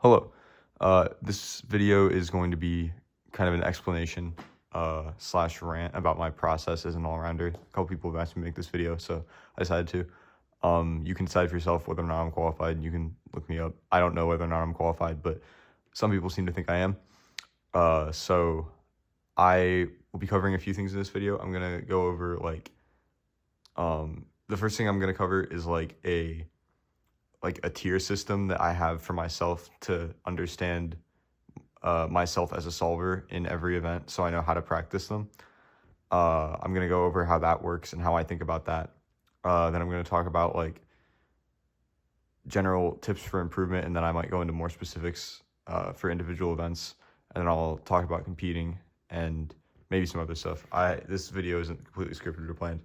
Hello. This video is going to be kind of an explanation slash rant about my process as an all-rounder. A couple people have asked me to make this video, so I decided to. You can decide for yourself whether or not I'm qualified. You can look me up. I don't know whether or not I'm qualified, but some people seem to think I am. So I will be covering a few things in this video. I'm going to go over the first thing I'm going to cover is a tier system that I have for myself to understand myself as a solver in every event, so I know how to practice them. I'm going to go over how that works and how I think about that. Then I'm going to talk about general tips for improvement, and then I might go into more specifics for individual events, and then I'll talk about competing and maybe some other stuff. This video isn't completely scripted or planned,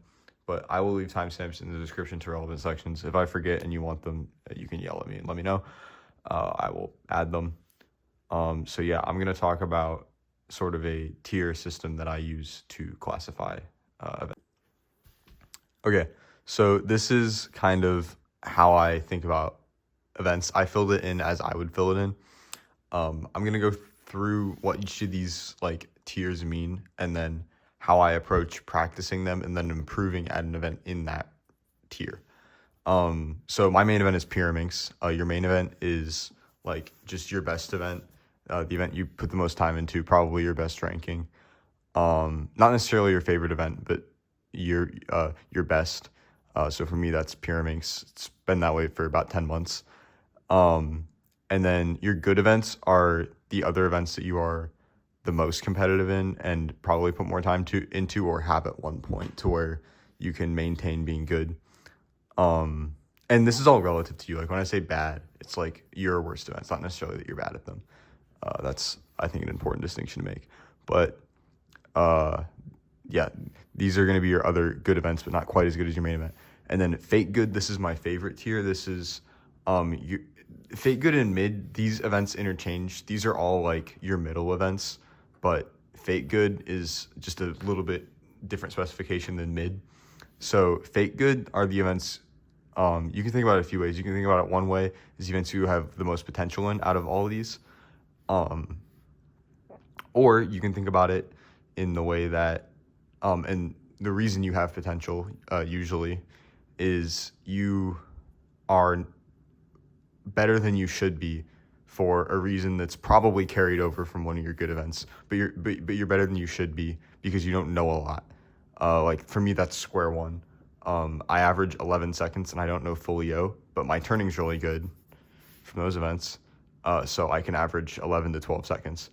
but I will leave timestamps in the description to relevant sections. If I forget and you want them, you can yell at me and let me know. I will add them. So yeah, I'm going to talk about sort of a tier system that I use to classify events. Okay, so this is kind of how I think about events. I filled it in as I would fill it in. I'm going to go through what each of these tiers mean, and then how I approach practicing them and then improving at an event in that tier. So my main event is Pyraminx. Your main event is just your best event, the event you put the most time into, probably your best ranking. Not necessarily your favorite event, but your best. So for me, that's Pyraminx. It's been that way for about 10 months. And then your good events are the other events that you are the most competitive in and probably put more time into or have at one point to where you can maintain being good. And this is all relative to you. When I say bad, it's your worst events, not necessarily that you're bad at them. That's, I think, an important distinction to make. But yeah, these are going to be your other good events, but not quite as good as your main event. And then fake good, this is my favorite tier. This is fake good and mid. These events interchange. These are all your middle events, but fake good is just a little bit different specification than mid. So fake good are the events, you can think about it a few ways. You can think about it one way is the events you have the most potential in out of all of these. Or you can think about it in the way that, and the reason you have potential usually is you are better than you should be for a reason that's probably carried over from one of your good events, but you're better than you should be because you don't know a lot. For me, that's square one. I average 11 seconds and I don't know full EO, but my turning's really good from those events. So I can average 11 to 12 seconds.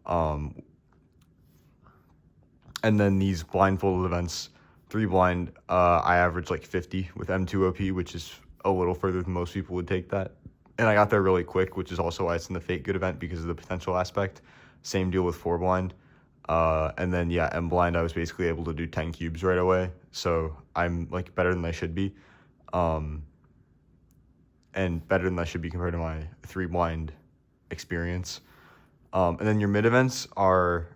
And then these blindfolded events, 3 blind, I average 50 with M2 OP, which is a little further than most people would take that. And I got there really quick, which is also why it's in the fake good event because of the potential aspect. Same deal with 4 blind. And then, yeah, M blind, I was basically able to do 10 cubes right away. So I'm better than I should be. And better than I should be compared to my 3 blind experience. And then your mid events are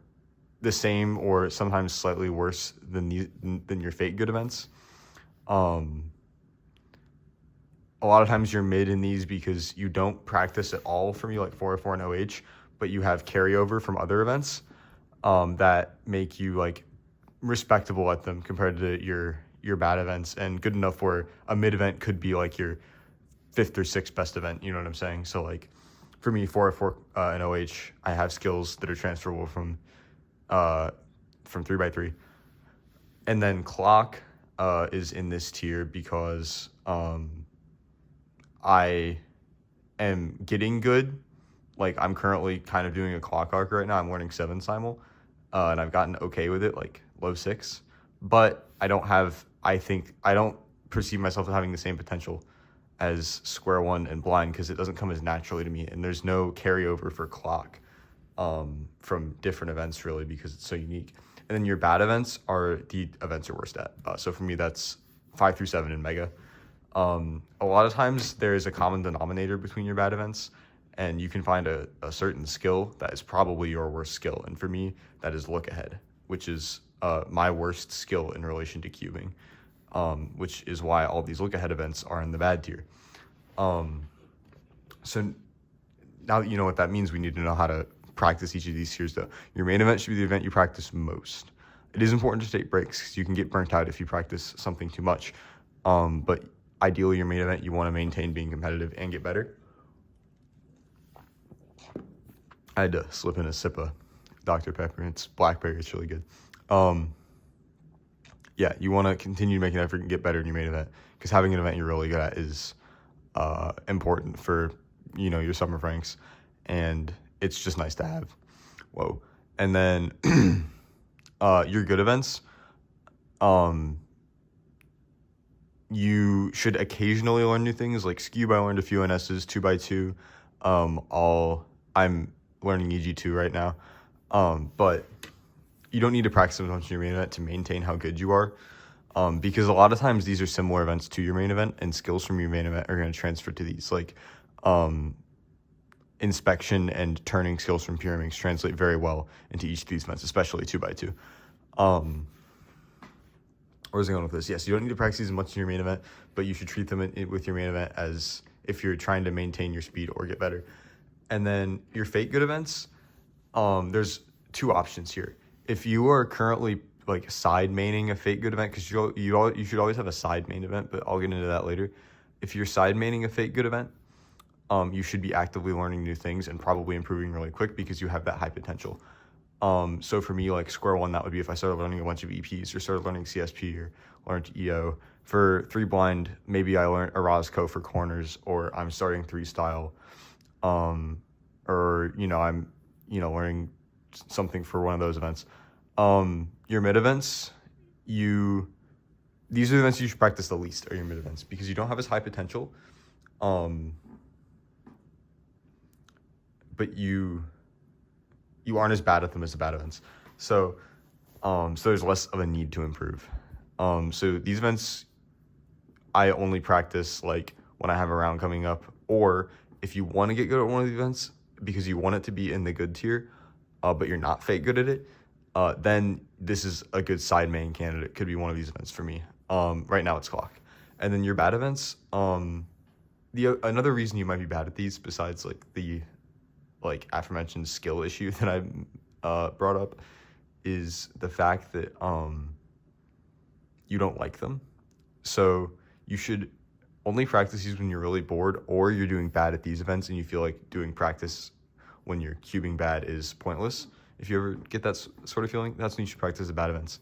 the same or sometimes slightly worse than your fake good events. A lot of times you're mid in these because you don't practice at all from you 404 and OH, but you have carryover from other events that make you respectable at them compared to your bad events, and good enough where a mid event could be your 5th or 6th best event. You know what I'm saying? So for me, 404 and OH, I have skills that are transferable from 3x3. And then clock is in this tier because I am getting good. I'm currently kind of doing a clock arc right now. I'm learning 7 simul, and I've gotten okay with it, low 6. But I don't perceive myself as having the same potential as square one and blind because it doesn't come as naturally to me, and there's no carryover for clock from different events really because it's so unique. And then your bad events are the events you're worst at. So for me, that's 5 through 7 in Mega. A lot of times there is a common denominator between your bad events, and you can find a certain skill that is probably your worst skill. And for me, that is look ahead, which is my worst skill in relation to cubing, which is why all these look ahead events are in the bad tier. So now that you know what that means, we need to know how to practice each of these tiers though. Your main event should be the event you practice most. It is important to take breaks because you can get burnt out if you practice something too much. But ideally, your main event, you want to maintain being competitive and get better. I had to slip in a sip of Dr. Pepper. It's blackberry. It's really good. Yeah, you want to continue to make an effort and get better in your main event because having an event you're really good at is important for, your summer ranks, and it's just nice to have. Whoa. And then your good events, you should occasionally learn new things. Like Skewb, I learned a few NSs 2x2. I'm learning EG2 right now. But you don't need to practice as much in your main event to maintain how good you are. Because a lot of times these are similar events to your main event, and skills from your main event are going to transfer to these. Like inspection and turning skills from Pyraminx translate very well into each of these events, especially 2x2. Where was I going with this? Yes, you don't need to practice as much in your main event, but you should treat them with your main event as if you're trying to maintain your speed or get better. And then your fake good events, there's two options here. If you are currently like side maining a fake good event, because you should always have a side main event, but I'll get into that later. If you're side maining a fake good event, you should be actively learning new things and probably improving really quick because you have that high potential. So for me, like square one, that would be if I started learning a bunch of EPs or started learning CSP or learned EO. For 3 blind, maybe I learned a Roscoe for corners, or I'm starting 3 style, or I'm learning something for one of those events. Your mid events, these are the events you should practice the least, are your mid events, because you don't have as high potential, but you aren't as bad at them as the bad events. So there's less of a need to improve. So these events, I only practice like when I have a round coming up, or if you want to get good at one of the events because you want it to be in the good tier, but you're not fake good at it, then this is a good side main candidate. Could be one of these events for me. Right now it's clock. And then your bad events, another reason you might be bad at these, besides like the aforementioned skill issue that I brought up, is the fact that you don't like them. So you should only practice these when you're really bored, or you're doing bad at these events and you feel like doing practice when you're cubing bad is pointless. If you ever get that sort of feeling, that's when you should practice the bad events.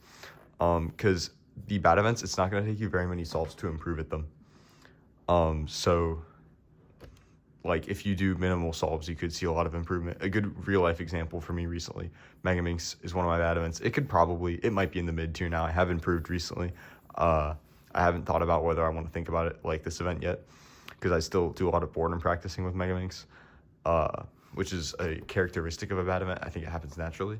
Because the bad events, it's not going to take you very many solves to improve at them. So like if you do minimal solves, you could see a lot of improvement. A good real life example for me recently, Megaminx is one of my bad events. It might be in the mid tier now. I have improved recently. I haven't thought about whether I want to think about it like this event yet, because I still do a lot of boredom practicing with Megaminx, which is a characteristic of a bad event. I think it happens naturally.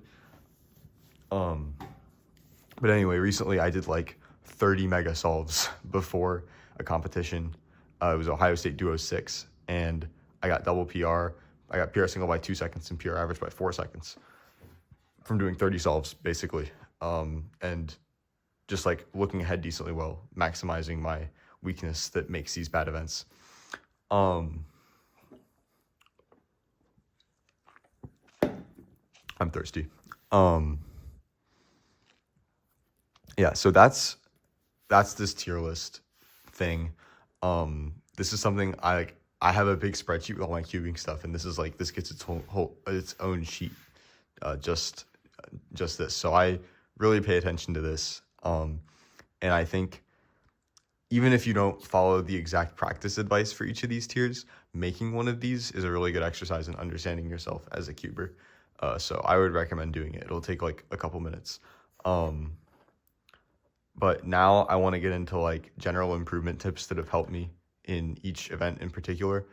But anyway, recently I did like 30 mega solves before a competition. It was Ohio State Duo 6, and I got double PR. I got PR single by 2 seconds and PR average by 4 seconds from doing 30 solves, basically. And just like looking ahead decently well, maximizing my weakness that makes these bad events. I'm thirsty. Yeah, so that's this tier list thing. This is something I have a big spreadsheet with all my cubing stuff, and this gets its own sheet, just this. So I really pay attention to this. And I think even if you don't follow the exact practice advice for each of these tiers, making one of these is a really good exercise in understanding yourself as a cuber. So I would recommend doing it. It'll take like a couple minutes. But now I want to get into like general improvement tips that have helped me in each event in particular.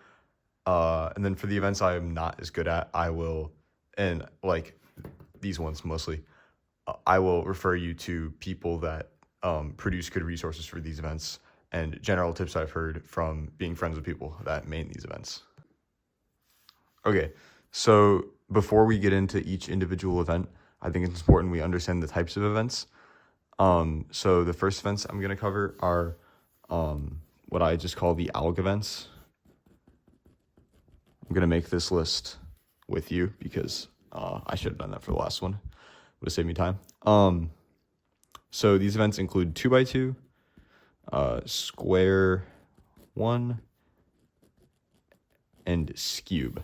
And then for the events I am not as good at, I will, and like these ones mostly, I will refer you to people that produce good resources for these events and general tips I've heard from being friends with people that main these events. Okay, so before we get into each individual event, I think it's important we understand the types of events. So the first events I'm going to cover are what I just call the ALG events. I'm gonna make this list with you because I should have done that for the last one. Would have saved me time. So these events include 2x2, Square 1, and Skewb.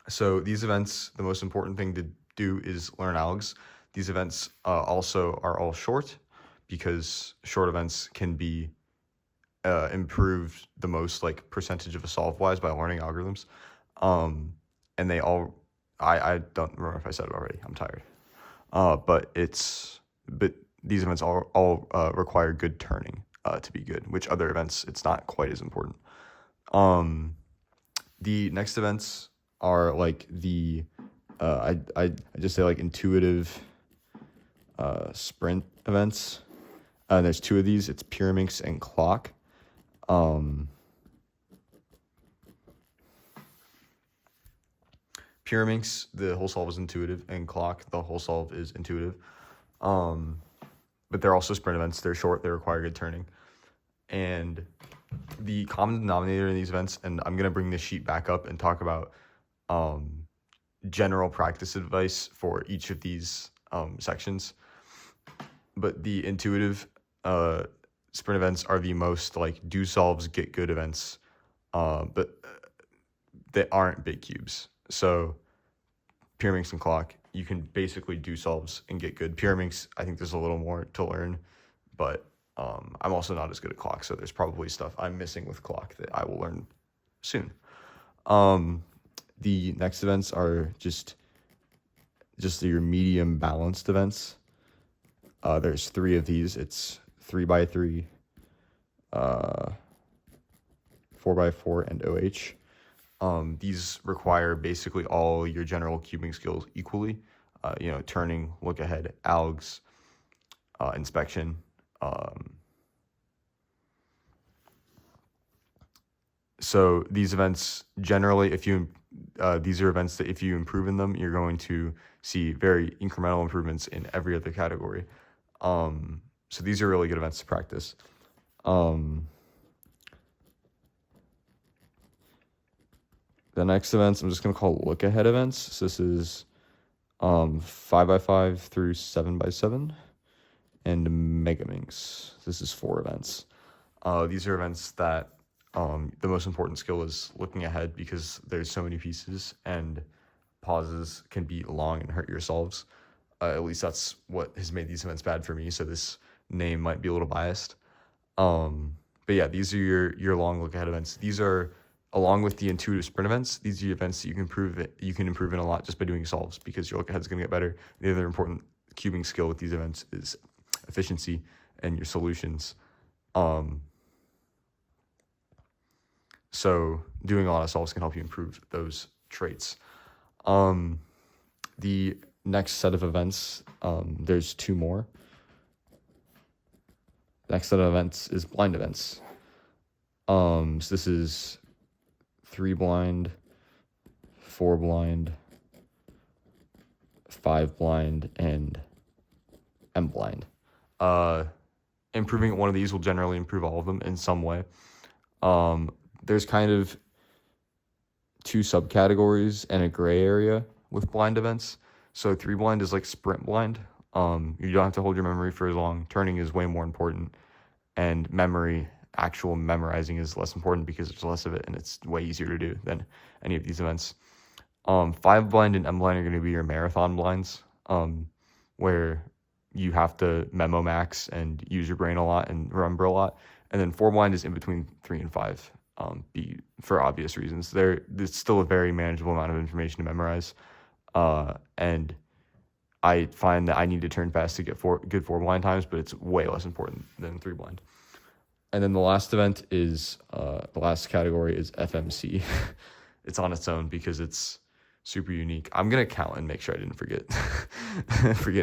So these events, the most important thing to do is learn algs. These events also are all short because short events can be improved the most, like percentage of a solve wise, by learning algorithms. And they all, I don't remember if I said it already. I'm tired. But these events all require good turning to be good, which other events it's not quite as important. The next events are like the I just say like intuitive sprint events. There's 2 of these. It's Pyraminx and clock. Pyraminx, the whole solve is intuitive, and clock, the whole solve is intuitive. But they're also sprint events. They're short. They require good turning. And the common denominator in these events, and I'm gonna bring this sheet back up and talk about general practice advice for each of these sections. But the intuitive sprint events are the most like do solves, get good events, but they aren't big cubes. So Pyraminx and clock, you can basically do solves and get good. Pyraminx, I think there's a little more to learn, but I'm also not as good at clock, so there's probably stuff I'm missing with clock that I will learn soon. The next events are just your medium balanced events. There's 3 of these. It's 3x3, 4x4, and OH. These require basically all your general cubing skills equally. Turning, look ahead, algs, inspection. So these events generally, these are events that if you improve in them, you're going to see very incremental improvements in every other category. So these are really good events to practice. The next events, I'm just going to call look ahead events. So this is 5x5 through 7x7, and Megaminx. This is 4 events. These are events that the most important skill is looking ahead because there's so many pieces and pauses can be long and hurt your solves. At least that's what has made these events bad for me. So this name might be a little biased. But yeah, these are your long look ahead events. These are, along with the intuitive sprint events, these are events that you can improve in a lot just by doing solves because your look ahead is going to get better. The other important cubing skill with these events is efficiency and your solutions. So doing a lot of solves can help you improve those traits. The next set of events, there's 2 more. The next set of events is blind events. So this is 3 blind, 4 blind, 5 blind, and M blind. Improving one of these will generally improve all of them in some way. There's kind of 2 subcategories and a gray area with blind events. So 3 blind is like sprint blind. You don't have to hold your memory for as long. Turning is way more important. And actual memorizing is less important because there's less of it and it's way easier to do than any of these events. 5 blind and M blind are going to be your marathon blinds, where you have to memo max and use your brain a lot and remember a lot. And then 4 blind is in between 3 and 5. For obvious reasons. There's still a very manageable amount of information to memorize. And I find that I need to turn fast to get good 4 blind times, but it's way less important than 3 blind. And then the last event is, the last category is FMC. It's on its own because it's super unique. I'm going to count and make sure I didn't forget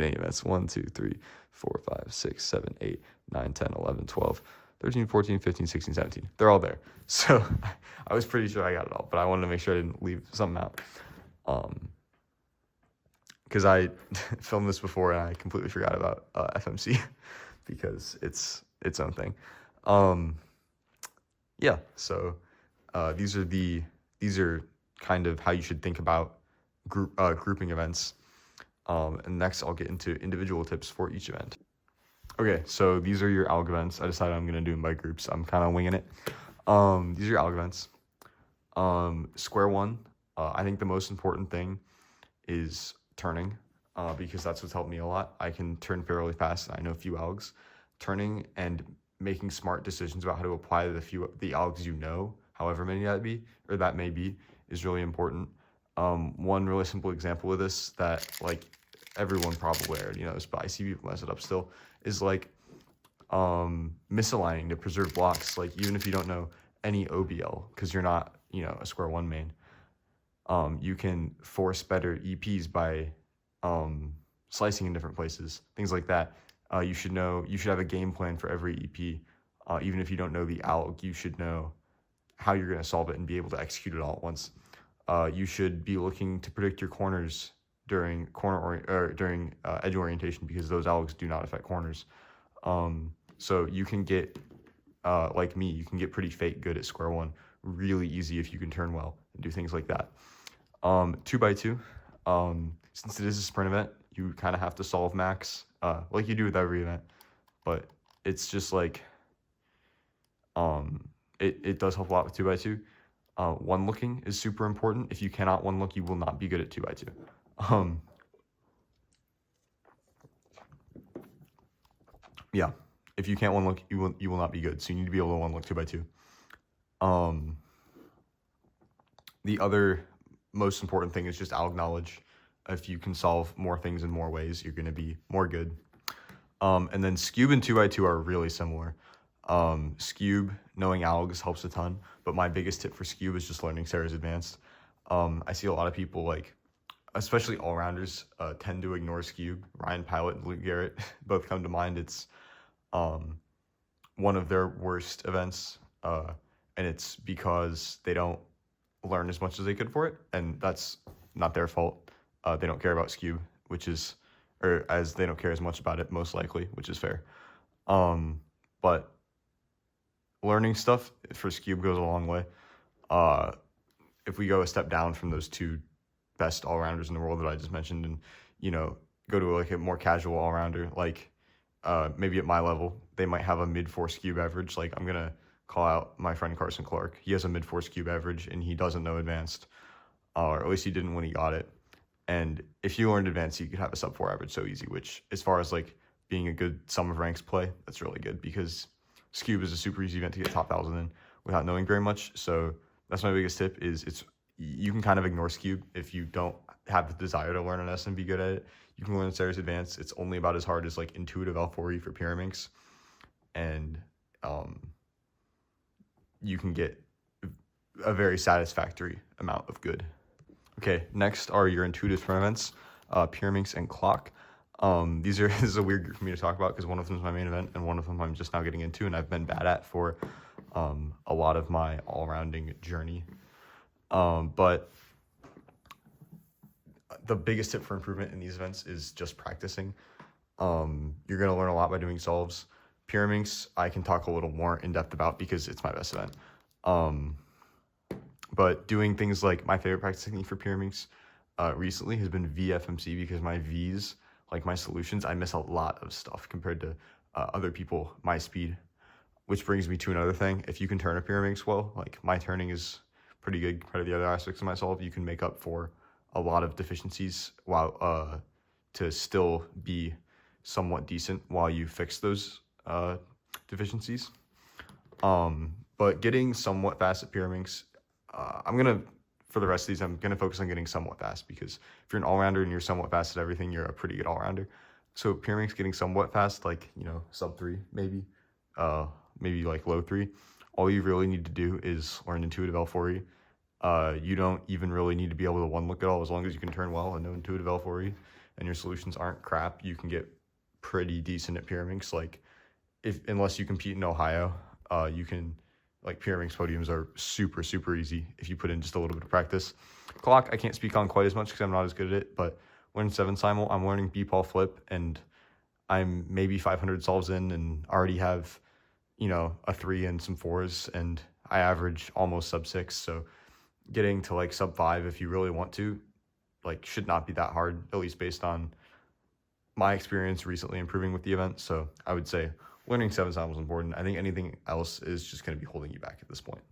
any events. 1, 2, 3, 4, 5, 6, 7, 8, 9, 10, 11, 12. 13, 14, 15, 16, 17. They're all there. So I was pretty sure I got it all, but I wanted to make sure I didn't leave something out. Because I filmed this before and I completely forgot about FMC because it's its own thing. yeah, so these are kind of how you should think about grouping events. And next I'll get into individual tips for each event. Okay, so these are your alg events. I decided I'm gonna do them by groups. I'm kind of winging it. These are your alg events. Square one, I think the most important thing is turning, because that's what's helped me a lot. I can turn fairly fast. I know a few algs. Turning and making smart decisions about how to apply the algs you know, however many that may be, is really important. One really simple example of this that like everyone probably already knows, but I see people mess it up still, is like misaligning to preserve blocks. Like even if you don't know any OBL, because you're not, a square one main, you can force better EPs by slicing in different places, things like that. You should have a game plan for every EP. Even if you don't know the alg, you should know how you're going to solve it and be able to execute it all at once. You should be looking to predict your corners during edge orientation, because those algs do not affect corners. So you can get, like me, you can get pretty fake good at square one really easy if you can turn well and do things like that. 2x2, since it is a sprint event, you kind of have to solve max, like you do with every event, but it's just like, it does help a lot with 2x2. One looking is super important. If you cannot one look, you will not be good at 2x2. Yeah, if you can't one look, you will not be good. So you need to be able to one look 2x2. The other most important thing is just alg knowledge. If you can solve more things in more ways, you're going to be more good. And then Skewb and 2x2 are really similar. Skewb, knowing algs helps a ton, but my biggest tip for Skewb is just learning Sarah's Advanced. I see a lot of people, like, especially all-rounders, tend to ignore Skewb. Ryan Pilot and Luke Garrett both come to mind. It's one of their worst events, and it's because they don't learn as much as they could for it, and that's not their fault. They don't care about Skewb, as they don't care as much about it, most likely, which is fair. But learning stuff for Skewb goes a long way. If we go a step down from those two best all-rounders in the world that I just mentioned, and go to like a more casual all-rounder, like maybe at my level, they might have a mid-4 Skewb average. Like, I'm gonna call out my friend Carson Clark. He has a mid-4 Skewb average, and he doesn't know Advanced, or at least he didn't when he got it. And if you learned Advanced, you could have a sub-4 average so easy, which, as far as like being a good sum of ranks play, that's really good, because Skewb is a super easy event to get top 1,000 in without knowing very much. So that's my biggest tip, is you can kind of ignore Skewb if you don't have the desire to learn an S and be good at it. You can learn Sarah's Advanced. It's only about as hard as like intuitive L4E for Pyraminx, and you can get a very satisfactory amount of good. Okay, next are your intuitive sprint events, Pyraminx and Clock. This is a weird group for me to talk about, because one of them is my main event and one of them I'm just now getting into, and I've been bad at for a lot of my all-rounding journey. But the biggest tip for improvement in these events is just practicing. You're going to learn a lot by doing solves. Pyraminx, I can talk a little more in depth about, because it's my best event. But doing things like, my favorite practice technique for Pyraminx recently has been VFMC, because my Vs, like my solutions, I miss a lot of stuff compared to other people my speed. Which brings me to another thing. If you can turn a Pyraminx well, like my turning is pretty good compared to the other aspects of my solve, you can make up for a lot of deficiencies while to still be somewhat decent while you fix those deficiencies. But getting somewhat fast at Pyraminx, for the rest of these, I'm going to focus on getting somewhat fast, because if you're an all-rounder and you're somewhat fast at everything, you're a pretty good all-rounder. So Pyraminx getting somewhat fast, like, sub 3, maybe like low 3. All you really need to do is learn intuitive L4E. You don't even really need to be able to one look at all. As long as you can turn well and know intuitive L4E and your solutions aren't crap, you can get pretty decent at Pyraminx. Like, unless you compete in Ohio, you can, like, Pyraminx podiums are super, super easy if you put in just a little bit of practice. Clock, I can't speak on quite as much because I'm not as good at it, but learning 7 simul, I'm learning B-Paul flip, and I'm maybe 500 solves in and already have, a 3 and some 4s, and I average almost sub 6, so getting to like sub 5 if you really want to, like, should not be that hard, at least based on my experience recently improving with the event. So I would say learning 7 sound was important. I think anything else is just going to be holding you back at this point.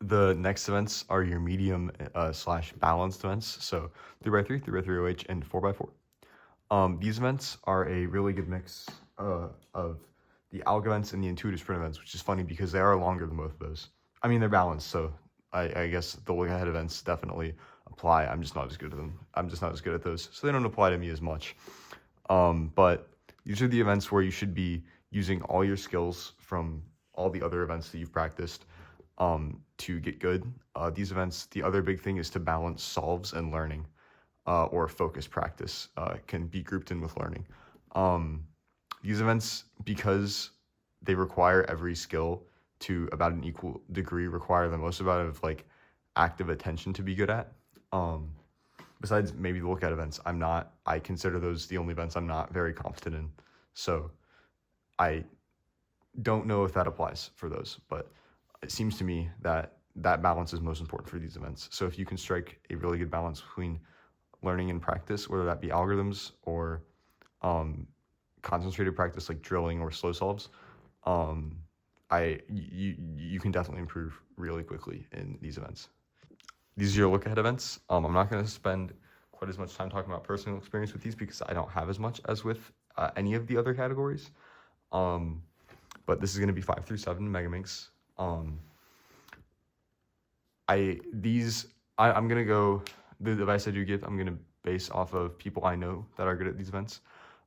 The next events are your medium slash balanced events. So 3x3, 3x3 OH, and 4x4. These events are a really good mix of the alg events and the intuitive sprint events, which is funny because they are longer than both of those. I mean, they're balanced, so I guess the look ahead events definitely apply. I'm just not as good at them. I'm just not as good at those, so they don't apply to me as much. But these are the events where you should be using all your skills from all the other events that you've practiced to get good. These events, the other big thing is to balance solves and learning, or focus practice can be grouped in with learning. These events, because they require every skill to about an equal degree, require the most amount of like active attention to be good at. Besides maybe the look at events, I consider those the only events I'm not very competent in. So I don't know if that applies for those, but it seems to me that that balance is most important for these events. So if you can strike a really good balance between learning and practice, whether that be algorithms or concentrated practice like drilling or slow solves, you can definitely improve really quickly in these events. These are your look ahead events. I'm not going to spend quite as much time talking about personal experience with these because I don't have as much as with any of the other categories. But this is going to be 5 through 7 Megaminx. I'm going to go, the advice I do give, I'm going to base off of people I know that are good at these events.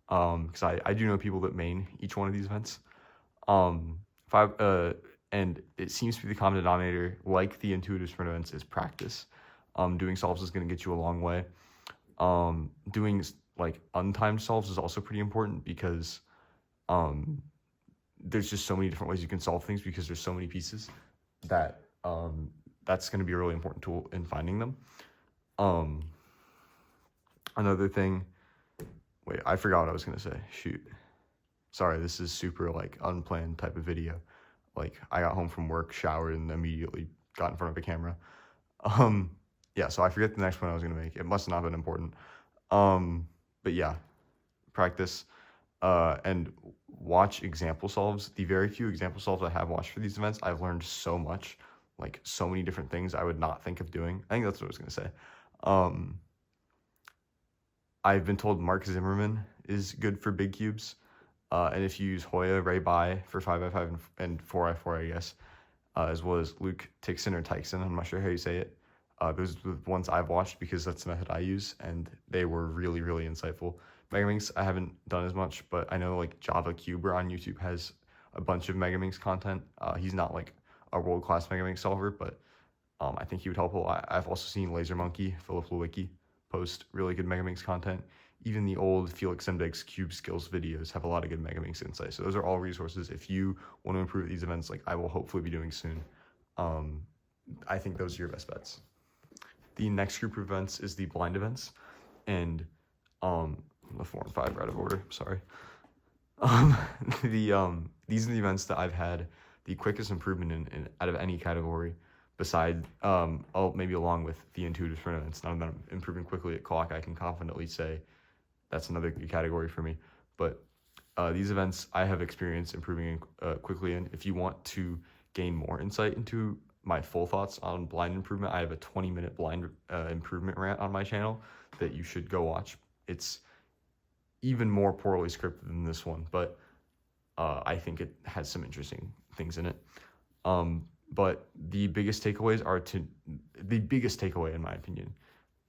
Because I do know people that main each one of these events. And it seems to be the common denominator, like the intuitive sprint events, is practice. Doing solves is going to get you a long way. Doing like untimed solves is also pretty important because there's just so many different ways you can solve things because there's so many pieces that that's going to be a really important tool in finding them. Another thing, wait, I forgot what I was going to say. Shoot. Sorry, this is super like unplanned type of video. Like I got home from work, showered, and immediately got in front of a camera. Yeah, so I forget the next one I was going to make. It must not have been important. But yeah, practice and watch example solves. The very few example solves I have watched for these events, I've learned so much, like so many different things I would not think of doing. I think that's what I was going to say. I've been told Mark Zimmerman is good for big cubes. And if you use Hoya Ray Bai for 5x5 and 4x4, I guess, as well as Luke Tixon or Tixon, I'm not sure how you say it. Those are the ones I've watched because that's the method I use, and they were really, really insightful. Megaminx, I haven't done as much, but I know like Java Cuber on YouTube has a bunch of Megaminx content. He's not like a world-class Megaminx solver, but I think he would help a lot. I've also seen Laser Monkey, Philip Lewicki, post really good Megaminx content. Even the old Felix Sembeg's Skewb skills videos have a lot of good Megaminx insights. So those are all resources if you want to improve these events, like I will hopefully be doing soon. I think those are your best bets. The next group of events is the blind events, and the 4 and 5 are out of order. Sorry. These are the events that I've had the quickest improvement in out of any category. Beside, maybe along with the intuitive sprint events. Now that I'm improving quickly at clock, I can confidently say that's another good category for me. But these events I have experience improving quickly in. If you want to gain more insight into my full thoughts on blind improvement, I have a 20-minute blind improvement rant on my channel that you should go watch. It's even more poorly scripted than this one, but I think it has some interesting things in it. But the biggest takeaway, in my opinion,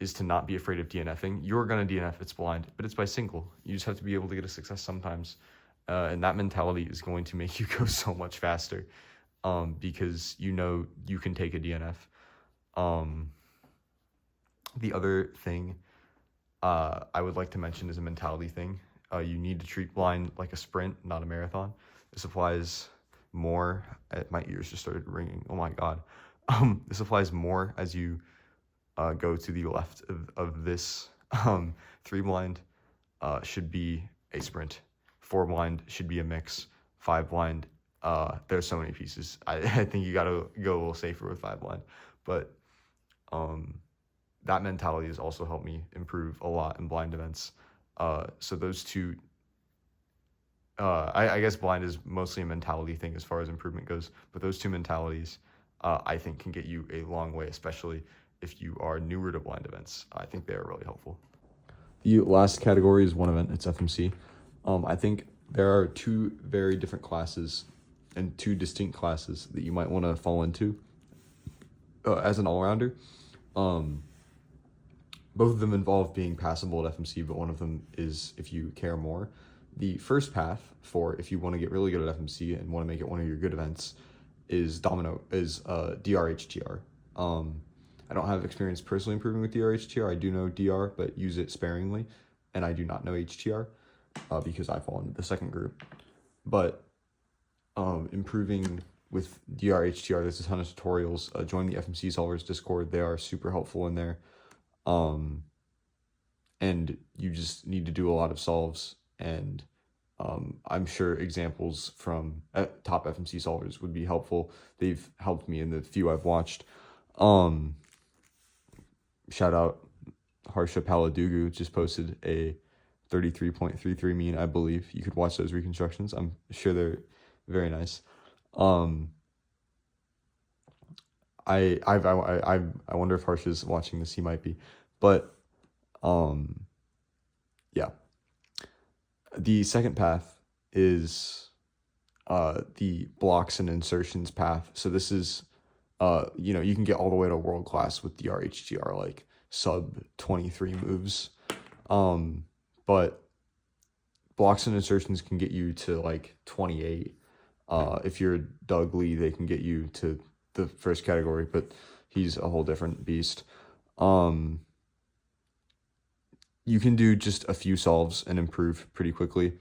is to not be afraid of DNFing. You're going to DNF, it's blind, but it's by single. You just have to be able to get a success sometimes. And that mentality is going to make you go so much faster because you know you can take a DNF. The other thing I would like to mention is a mentality thing. You need to treat blind like a sprint, not a marathon. This applies more, my ears just started ringing, oh my god. This applies more as you go to the left of this. 3 blind should be a sprint, 4 blind should be a mix, 5 blind there's so many pieces. I think you got to go a little safer with 5 blind, but that mentality has also helped me improve a lot in blind events. So those two, I guess blind is mostly a mentality thing as far as improvement goes, but those two mentalities, I think can get you a long way, especially if you are newer to blind events. I think they are really helpful. The last category is one event. It's FMC. I think there are 2 very different classes and 2 distinct classes that you might want to fall into as an all-rounder. Both of them involve being passable at FMC, but one of them is if you care more. The first path for if you want to get really good at FMC and want to make it one of your good events is DRHTR. I don't have experience personally improving with DRHTR. I do know DR, but use it sparingly, and I do not know HTR because I fall into the second group. But improving with DRHTR, there's a ton of tutorials. Join the FMC Solvers Discord. They are super helpful in there. And you just need to do a lot of solves, and I'm sure examples from top FMC solvers would be helpful. They've helped me in the few I've watched. Shout out Harsha Paladugu just posted a 33.33 mean, I believe. You could watch those reconstructions. I'm sure they're very nice. I wonder if Harsha's watching this. He might be, but yeah. The second path is the blocks and insertions path. So this is you can get all the way to world class with DRHTR, like sub 23 moves. But blocks and insertions can get you to like 28. If you're Doug Lee, they can get you to the first category, but he's a whole different beast. You can do just a few solves and improve pretty quickly.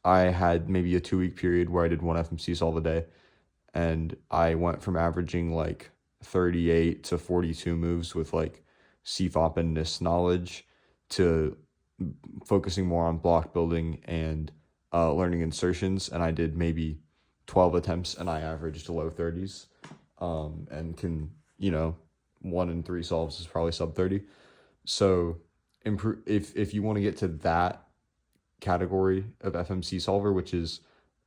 I had maybe a 2-week period where I did 1 FMC solve a day, and I went from averaging like 38 to 42 moves with like CFOP and NIST knowledge to focusing more on block building and learning insertions, and I did maybe 12 attempts and I averaged low 30s, and can 1 in 3 solves is probably sub 30. So improve if you want to get to that category of FMC solver, which is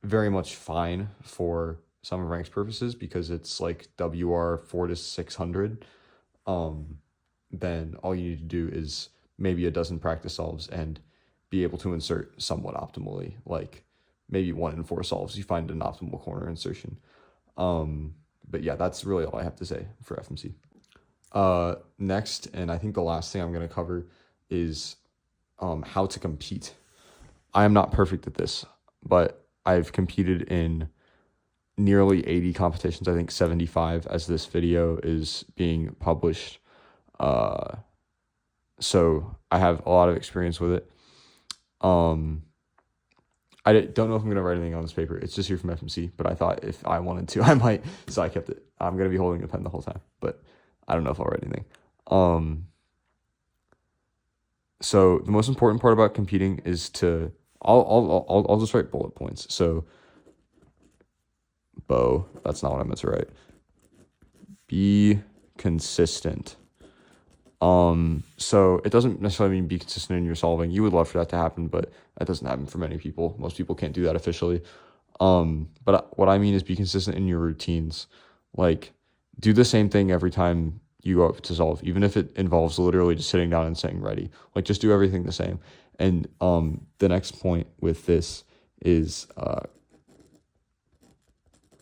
very much fine for some of ranks purposes because it's like WR 4 to 600, then all you need to do is maybe a dozen practice solves and be able to insert somewhat optimally, like maybe 1 in 4 solves you find an optimal corner insertion. But yeah, that's really all I have to say for FMC. Next, and I think the last thing I'm going to cover is how to compete. I am not perfect at this, but I've competed in nearly 80 competitions, I think 75 as this video is being published. So I have a lot of experience with it. I don't know if I'm going to write anything on this paper. It's just here from FMC, but I thought if I wanted to, I might, so I kept it. I'm going to be holding a pen the whole time, but I don't know if I'll write anything. So the most important part about competing is to, I'll just write bullet points. So that's not what I meant to write. Be consistent. So it doesn't necessarily mean be consistent in your solving. You would love for that to happen, but that doesn't happen for many people. Most people can't do that officially. But what I mean is be consistent in your routines. Like, do the same thing every time you go up to solve, even if it involves literally just sitting down and saying ready. Like, just do everything the same. And the next point with this is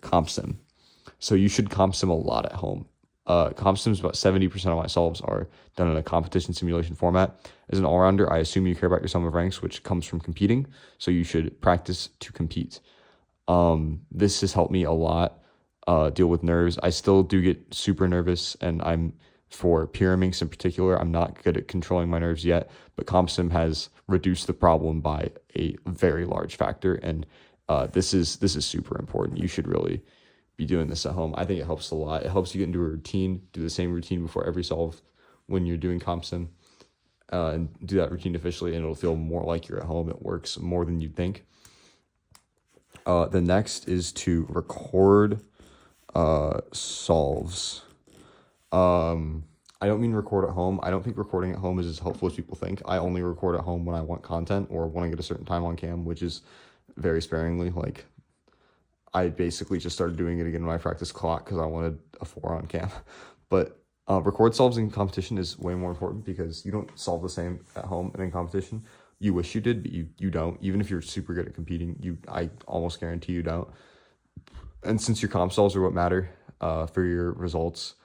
comp sim. So you should comp sim a lot at home. Comp sims, about 70% of my solves are done in a competition simulation format. As an all-rounder, I assume you care about your sum of ranks, which comes from competing. So you should practice to compete. This has helped me a lot deal with nerves. I still do get super nervous, and for Pyraminx in particular, I'm not good at controlling my nerves yet, but comp sim has reduced the problem by a very large factor, and this is super important. You should really be doing this at home. I think it helps a lot. It helps you get into a routine, do the same routine before every solve when you're doing comp sim, and do that routine officially, and it'll feel more like you're at home. It works more than you'd think. The next is to record solves. I don't mean record at home. I don't think recording at home is as helpful as people think. I only record at home when I want content or when I get a certain time on cam, which is very sparingly. Like, I basically just started doing it again in my practice clock because I wanted a 4 on cam. But record solves in competition is way more important because you don't solve the same at home and in competition. You wish you did, but you don't. Even if you're super good at competing, I almost guarantee you don't. And since your comp solves are what matter for your results,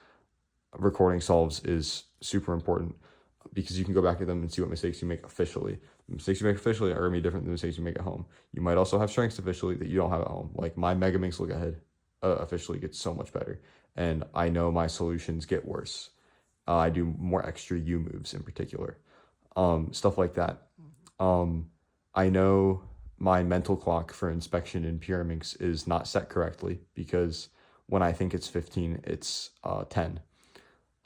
recording solves is super important because you can go back at them and see what mistakes you make officially. The mistakes you make officially are going to be different than the mistakes you make at home. You might also have strengths officially that you don't have at home. Like my Megaminx look ahead officially gets so much better, and I know my solutions get worse. I do more extra U moves in particular, stuff like that. I know my mental clock for inspection in Pyraminx is not set correctly because when I think it's 15, it's 10.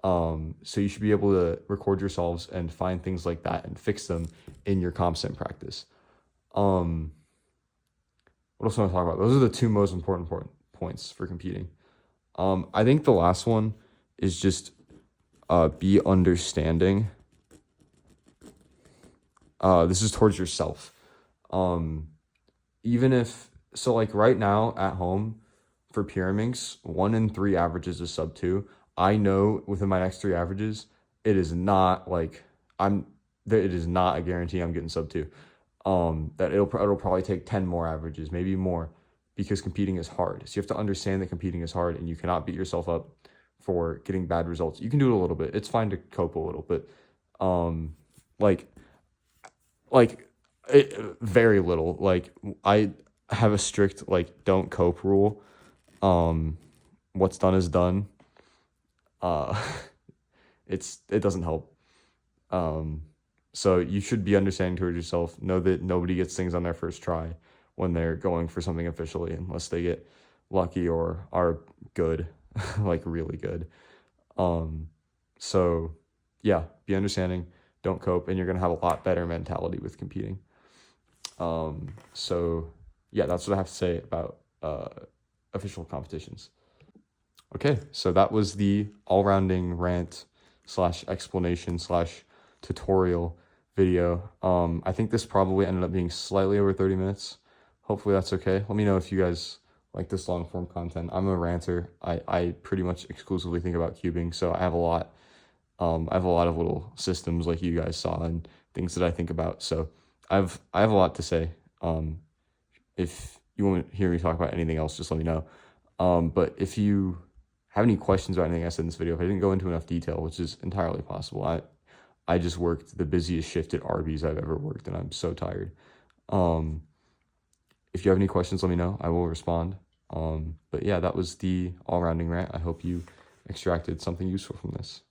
So you should be able to record your solves and find things like that and fix them in your comp sim practice. What else want to talk about? Those are the 2 most important points for competing. I think the last one is just be understanding. This is towards yourself. Even if, so like right now at home for Pyraminx, 1 in 3 averages is sub 2. I know within my next 3 averages, it is not like it is not a guarantee I'm getting sub 2. That it'll probably take 10 more averages, maybe more, because competing is hard. So you have to understand that competing is hard and you cannot beat yourself up for getting bad results. You can do it a little bit. It's fine to cope a little, but very little. Like I have a strict like don't cope rule. What's done is done. It doesn't help. So you should be understanding towards yourself. Know that nobody gets things on their first try when they're going for something officially, unless they get lucky or are good, like really good. So yeah, be understanding, don't cope, and you're gonna have a lot better mentality with competing. So yeah, that's what I have to say about official competitions. Okay, so that was the all-rounding rant / explanation / tutorial video. I think this probably ended up being slightly over 30 minutes. Hopefully that's okay. Let me know if you guys like this long-form content. I'm a ranter. I pretty much exclusively think about cubing, so I have a lot. I have a lot of little systems like you guys saw and things that I think about. So I have a lot to say. If you want to hear me talk about anything else, just let me know. But if you have any questions about anything I said in this video, if I didn't go into enough detail, which is entirely possible, I just worked the busiest shift at Arby's I've ever worked, and I'm so tired. If you have any questions, let me know. I will respond. But yeah, that was the all-rounding rant. I hope you extracted something useful from this.